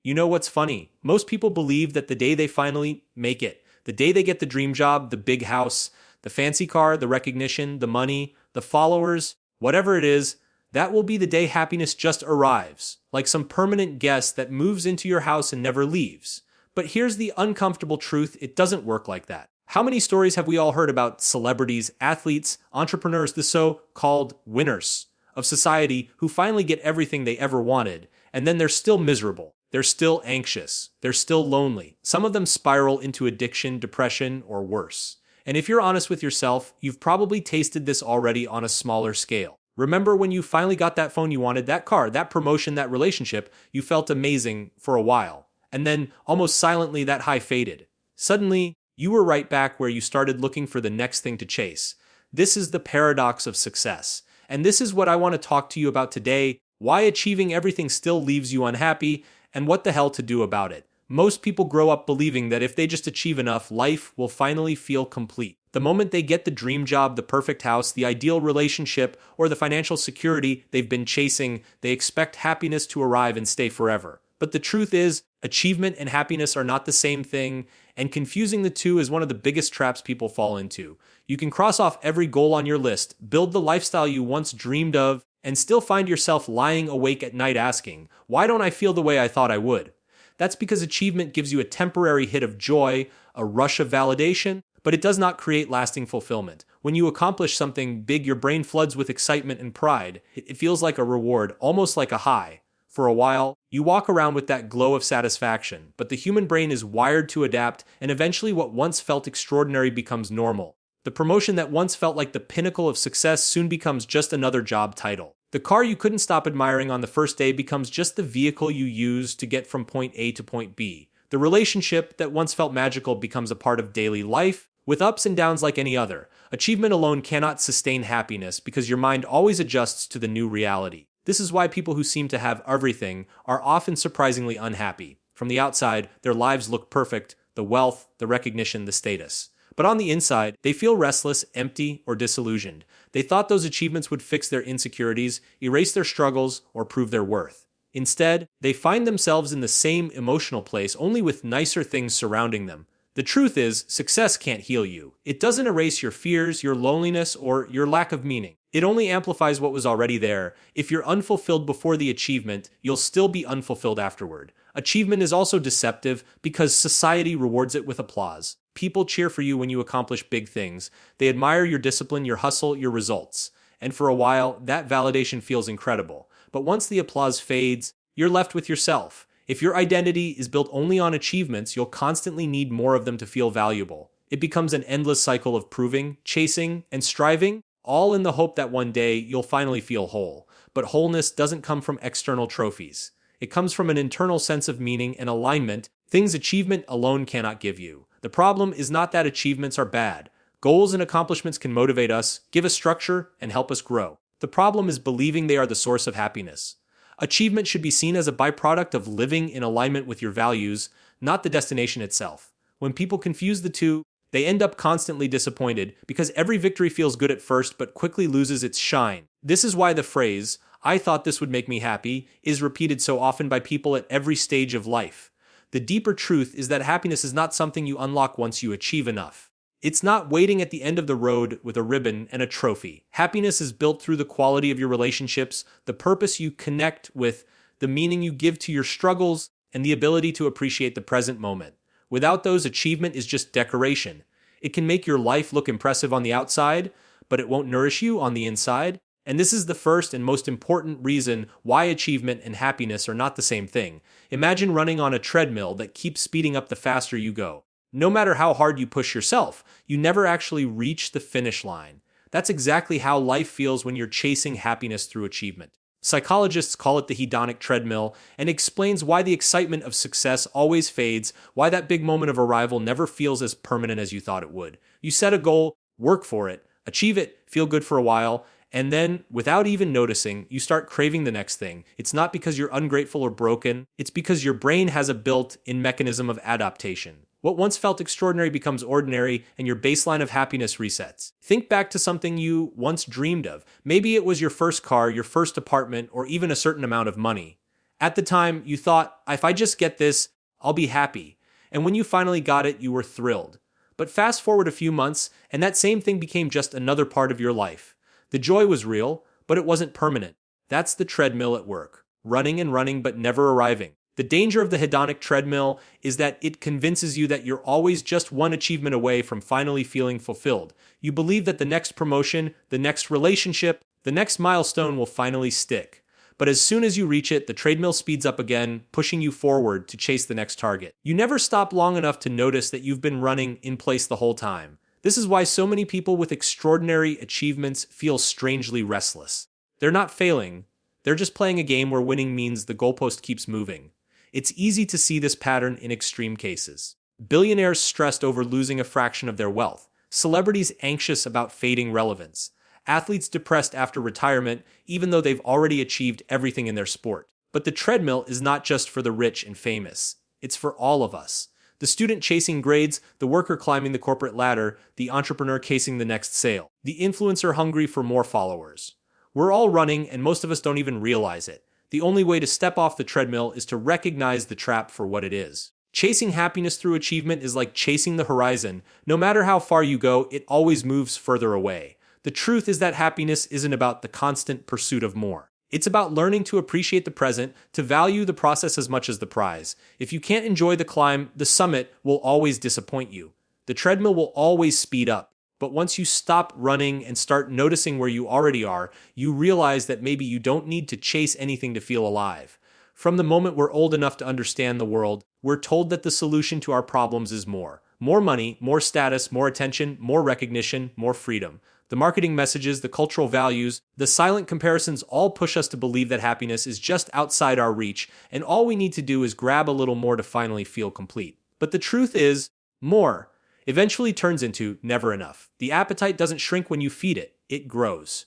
You know what's funny? Most people believe that the day they finally make it, the day they get the dream job, the big house, the fancy car, the recognition, the money, the followers, whatever it is, that will be the day happiness just arrives, like some permanent guest that moves into your house and never leaves. But here's the uncomfortable truth, it doesn't work like that. How many stories have we all heard about celebrities, athletes, entrepreneurs, the so-called winners of society who finally get everything they ever wanted, and then they're still miserable, they're still anxious, they're still lonely. Some of them spiral into addiction, depression, or worse. And if you're honest with yourself, you've probably tasted this already on a smaller scale. Remember when you finally got that phone you wanted, that car, that promotion, that relationship, you felt amazing for a while. And then, almost silently, that high faded. Suddenly, you were right back where you started looking for the next thing to chase. This is the paradox of success. And this is what I want to talk to you about today, why achieving everything still leaves you unhappy, and what the hell to do about it. Most people grow up believing that if they just achieve enough, life will finally feel complete. The moment they get the dream job, the perfect house, the ideal relationship, or the financial security they've been chasing, they expect happiness to arrive and stay forever. But the truth is, achievement and happiness are not the same thing, and confusing the two is one of the biggest traps people fall into. You can cross off every goal on your list, build the lifestyle you once dreamed of, and still find yourself lying awake at night asking, why don't I feel the way I thought I would? That's because achievement gives you a temporary hit of joy, a rush of validation, but it does not create lasting fulfillment. When you accomplish something big, your brain floods with excitement and pride. It feels like a reward, almost like a high. For a while, you walk around with that glow of satisfaction, but the human brain is wired to adapt, and eventually what once felt extraordinary becomes normal. The promotion that once felt like the pinnacle of success soon becomes just another job title. The car you couldn't stop admiring on the first day becomes just the vehicle you use to get from point A to point B. The relationship that once felt magical becomes a part of daily life, with ups and downs like any other. Achievement alone cannot sustain happiness because your mind always adjusts to the new reality. This is why people who seem to have everything are often surprisingly unhappy. From the outside, their lives look perfect, the wealth, the recognition, the status. But on the inside, they feel restless, empty, or disillusioned. They thought those achievements would fix their insecurities, erase their struggles, or prove their worth. Instead, they find themselves in the same emotional place, only with nicer things surrounding them. The truth is, success can't heal you. It doesn't erase your fears, your loneliness, or your lack of meaning. It only amplifies what was already there. If you're unfulfilled before the achievement, you'll still be unfulfilled afterward. Achievement is also deceptive because society rewards it with applause. People cheer for you when you accomplish big things. They admire your discipline, your hustle, your results. And for a while, that validation feels incredible. But once the applause fades, you're left with yourself. If your identity is built only on achievements, you'll constantly need more of them to feel valuable. It becomes an endless cycle of proving, chasing, and striving, all in the hope that one day you'll finally feel whole. But wholeness doesn't come from external trophies. It comes from an internal sense of meaning and alignment, things achievement alone cannot give you. The problem is not that achievements are bad. Goals and accomplishments can motivate us, give us structure, and help us grow. The problem is believing they are the source of happiness. Achievement should be seen as a byproduct of living in alignment with your values, not the destination itself. When people confuse the two, they end up constantly disappointed because every victory feels good at first but quickly loses its shine. This is why the phrase, "I thought this would make me happy," is repeated so often by people at every stage of life. The deeper truth is that happiness is not something you unlock once you achieve enough. It's not waiting at the end of the road with a ribbon and a trophy. Happiness is built through the quality of your relationships, the purpose you connect with, the meaning you give to your struggles, and the ability to appreciate the present moment. Without those, achievement is just decoration. It can make your life look impressive on the outside, but it won't nourish you on the inside. And this is the first and most important reason why achievement and happiness are not the same thing. Imagine running on a treadmill that keeps speeding up the faster you go. No matter how hard you push yourself, you never actually reach the finish line. That's exactly how life feels when you're chasing happiness through achievement. Psychologists call it the hedonic treadmill, and explains why the excitement of success always fades, why that big moment of arrival never feels as permanent as you thought it would. You set a goal, work for it, achieve it, feel good for a while, and then, without even noticing, you start craving the next thing. It's not because you're ungrateful or broken, it's because your brain has a built-in mechanism of adaptation. What once felt extraordinary becomes ordinary, and your baseline of happiness resets. Think back to something you once dreamed of. Maybe it was your first car, your first apartment, or even a certain amount of money. At the time, you thought, if I just get this, I'll be happy. And when you finally got it, you were thrilled. But fast forward a few months, and that same thing became just another part of your life. The joy was real, but it wasn't permanent. That's the treadmill at work, running and running but never arriving. The danger of the hedonic treadmill is that it convinces you that you're always just one achievement away from finally feeling fulfilled. You believe that the next promotion, the next relationship, the next milestone will finally stick. But as soon as you reach it, the treadmill speeds up again, pushing you forward to chase the next target. You never stop long enough to notice that you've been running in place the whole time. This is why so many people with extraordinary achievements feel strangely restless. They're not failing. They're just playing a game where winning means the goalpost keeps moving. It's easy to see this pattern in extreme cases. Billionaires stressed over losing a fraction of their wealth. Celebrities anxious about fading relevance. Athletes depressed after retirement, even though they've already achieved everything in their sport. But the treadmill is not just for the rich and famous. It's for all of us. The student chasing grades, the worker climbing the corporate ladder, the entrepreneur chasing the next sale, the influencer hungry for more followers. We're all running, and most of us don't even realize it. The only way to step off the treadmill is to recognize the trap for what it is. Chasing happiness through achievement is like chasing the horizon. No matter how far you go, it always moves further away. The truth is that happiness isn't about the constant pursuit of more. It's about learning to appreciate the present, to value the process as much as the prize. If you can't enjoy the climb, the summit will always disappoint you. The treadmill will always speed up. But once you stop running and start noticing where you already are, you realize that maybe you don't need to chase anything to feel alive. From the moment we're old enough to understand the world, we're told that the solution to our problems is more. More money, more status, more attention, more recognition, more freedom. The marketing messages, the cultural values, the silent comparisons all push us to believe that happiness is just outside our reach, and all we need to do is grab a little more to finally feel complete. But the truth is, more eventually turns into never enough. The appetite doesn't shrink when you feed it, it grows.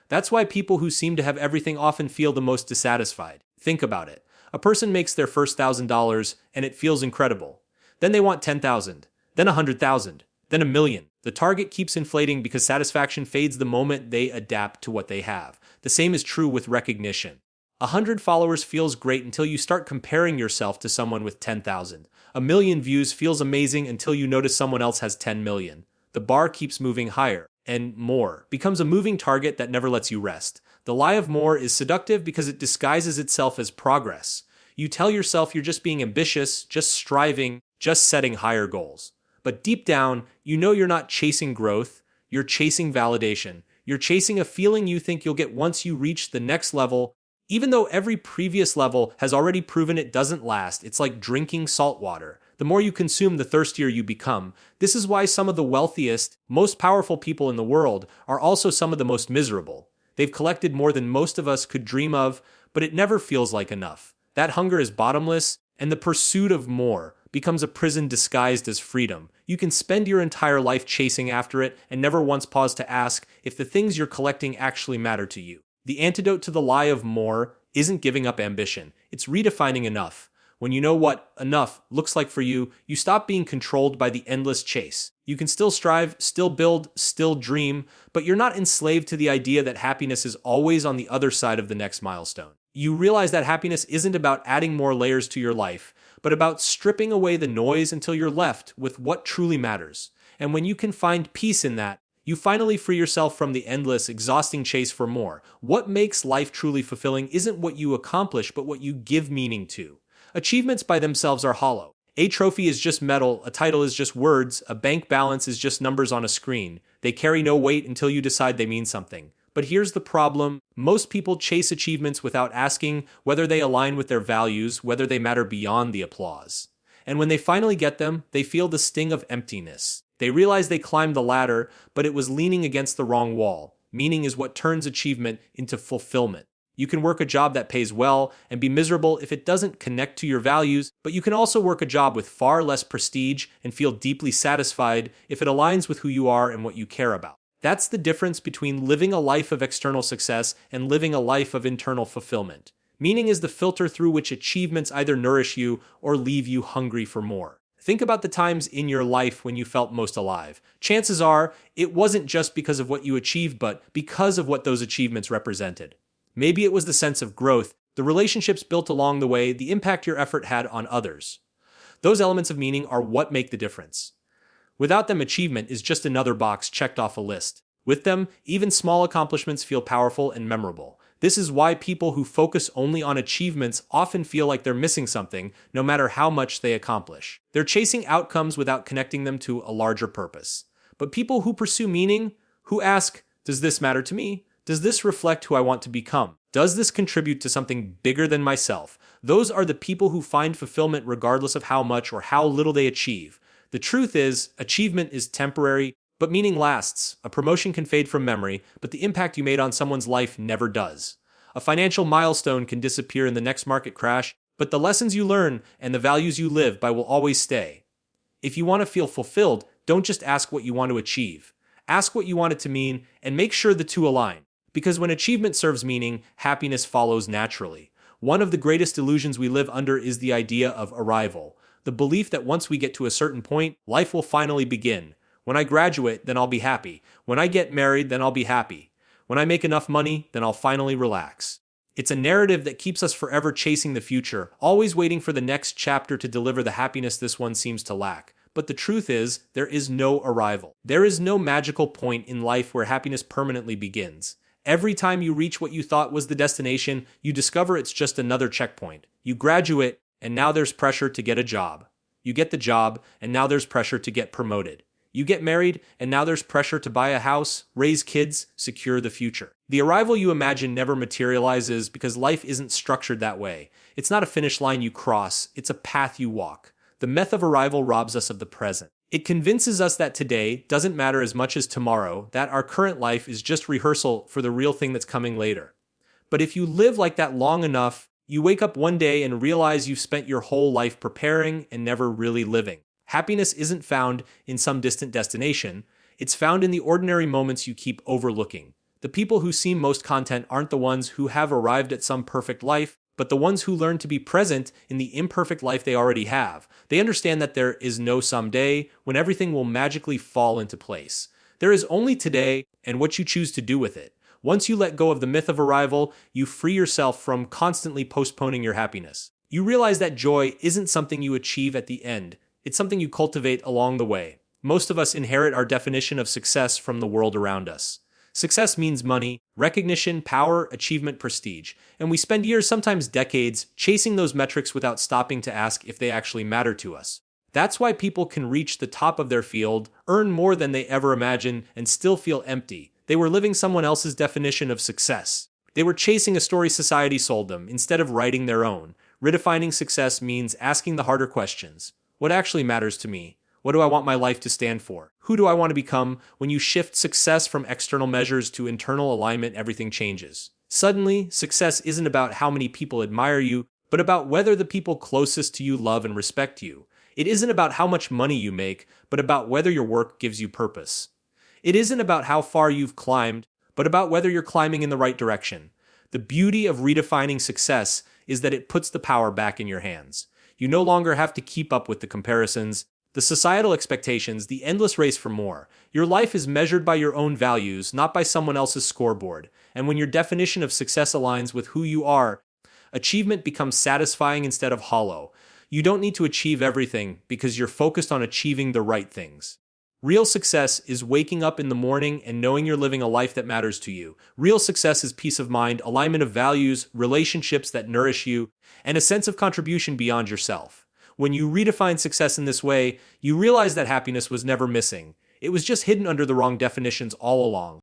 That's why people who seem to have everything often feel the most dissatisfied. Think about it. A person makes their first $1,000 and it feels incredible. Then they want 10,000, then 100,000, then a million. The target keeps inflating because satisfaction fades the moment they adapt to what they have. The same is true with recognition. 100 followers feels great until you start comparing yourself to someone with 10,000. A million views feels amazing until you notice someone else has 10 million. The bar keeps moving higher, and more becomes a moving target that never lets you rest. The lie of more is seductive because it disguises itself as progress. You tell yourself you're just being ambitious, just striving, just setting higher goals. But deep down, you know you're not chasing growth, you're chasing validation. You're chasing a feeling you think you'll get once you reach the next level. Even though every previous level has already proven it doesn't last, it's like drinking salt water. The more you consume, the thirstier you become. This is why some of the wealthiest, most powerful people in the world are also some of the most miserable. They've collected more than most of us could dream of, but it never feels like enough. That hunger is bottomless, and the pursuit of more becomes a prison disguised as freedom. You can spend your entire life chasing after it and never once pause to ask if the things you're collecting actually matter to you. The antidote to the lie of more isn't giving up ambition. It's redefining enough. When you know what enough looks like for you, you stop being controlled by the endless chase. You can still strive, still build, still dream, but you're not enslaved to the idea that happiness is always on the other side of the next milestone. You realize that happiness isn't about adding more layers to your life, but about stripping away the noise until you're left with what truly matters. And when you can find peace in that, you finally free yourself from the endless, exhausting chase for more. What makes life truly fulfilling isn't what you accomplish, but what you give meaning to. Achievements by themselves are hollow. A trophy is just metal, a title is just words, a bank balance is just numbers on a screen. They carry no weight until you decide they mean something. But here's the problem. Most people chase achievements without asking whether they align with their values, whether they matter beyond the applause. And when they finally get them, they feel the sting of emptiness. They realize they climbed the ladder, but it was leaning against the wrong wall. Meaning is what turns achievement into fulfillment. You can work a job that pays well and be miserable if it doesn't connect to your values, but you can also work a job with far less prestige and feel deeply satisfied if it aligns with who you are and what you care about. That's the difference between living a life of external success and living a life of internal fulfillment. Meaning is the filter through which achievements either nourish you or leave you hungry for more. Think about the times in your life when you felt most alive. Chances are, it wasn't just because of what you achieved, but because of what those achievements represented. Maybe it was the sense of growth, the relationships built along the way, the impact your effort had on others. Those elements of meaning are what make the difference. Without them, achievement is just another box checked off a list. With them, even small accomplishments feel powerful and memorable. This is why people who focus only on achievements often feel like they're missing something, no matter how much they accomplish. They're chasing outcomes without connecting them to a larger purpose. But people who pursue meaning, who ask, does this matter to me? Does this reflect who I want to become? Does this contribute to something bigger than myself? Those are the people who find fulfillment regardless of how much or how little they achieve. The truth is, achievement is temporary, but meaning lasts. A promotion can fade from memory, but the impact you made on someone's life never does. A financial milestone can disappear in the next market crash, but the lessons you learn and the values you live by will always stay. If you want to feel fulfilled, don't just ask what you want to achieve. Ask what you want it to mean, and make sure the two align. Because when achievement serves meaning, happiness follows naturally. One of the greatest illusions we live under is the idea of arrival. The belief that once we get to a certain point, life will finally begin. When I graduate, then I'll be happy. When I get married, then I'll be happy. When I make enough money, then I'll finally relax. It's a narrative that keeps us forever chasing the future, always waiting for the next chapter to deliver the happiness this one seems to lack. But the truth is, there is no arrival. There is no magical point in life where happiness permanently begins. Every time you reach what you thought was the destination, you discover it's just another checkpoint. You graduate, and now there's pressure to get a job. You get the job, and now there's pressure to get promoted. You get married, and now there's pressure to buy a house, raise kids, secure the future. The arrival you imagine never materializes because life isn't structured that way. It's not a finish line you cross, it's a path you walk. The myth of arrival robs us of the present. It convinces us that today doesn't matter as much as tomorrow, that our current life is just rehearsal for the real thing that's coming later. But if you live like that long enough, you wake up one day and realize you've spent your whole life preparing and never really living. Happiness isn't found in some distant destination. It's found in the ordinary moments you keep overlooking. The people who seem most content aren't the ones who have arrived at some perfect life, but the ones who learn to be present in the imperfect life they already have. They understand that there is no someday when everything will magically fall into place. There is only today and what you choose to do with it. Once you let go of the myth of arrival, you free yourself from constantly postponing your happiness. You realize that joy isn't something you achieve at the end. It's something you cultivate along the way. Most of us inherit our definition of success from the world around us. Success means money, recognition, power, achievement, prestige. And we spend years, sometimes decades, chasing those metrics without stopping to ask if they actually matter to us. That's why people can reach the top of their field, earn more than they ever imagined, and still feel empty. They were living someone else's definition of success. They were chasing a story society sold them, instead of writing their own. Redefining success means asking the harder questions. What actually matters to me? What do I want my life to stand for? Who do I want to become? When you shift success from external measures to internal alignment, everything changes. Suddenly, success isn't about how many people admire you, but about whether the people closest to you love and respect you. It isn't about how much money you make, but about whether your work gives you purpose. It isn't about how far you've climbed, but about whether you're climbing in the right direction. The beauty of redefining success is that it puts the power back in your hands. You no longer have to keep up with the comparisons, the societal expectations, the endless race for more. Your life is measured by your own values, not by someone else's scoreboard. And when your definition of success aligns with who you are, achievement becomes satisfying instead of hollow. You don't need to achieve everything because you're focused on achieving the right things. Real success is waking up in the morning and knowing you're living a life that matters to you. Real success is peace of mind, alignment of values, relationships that nourish you, and a sense of contribution beyond yourself. When you redefine success in this way, you realize that happiness was never missing. It was just hidden under the wrong definitions all along.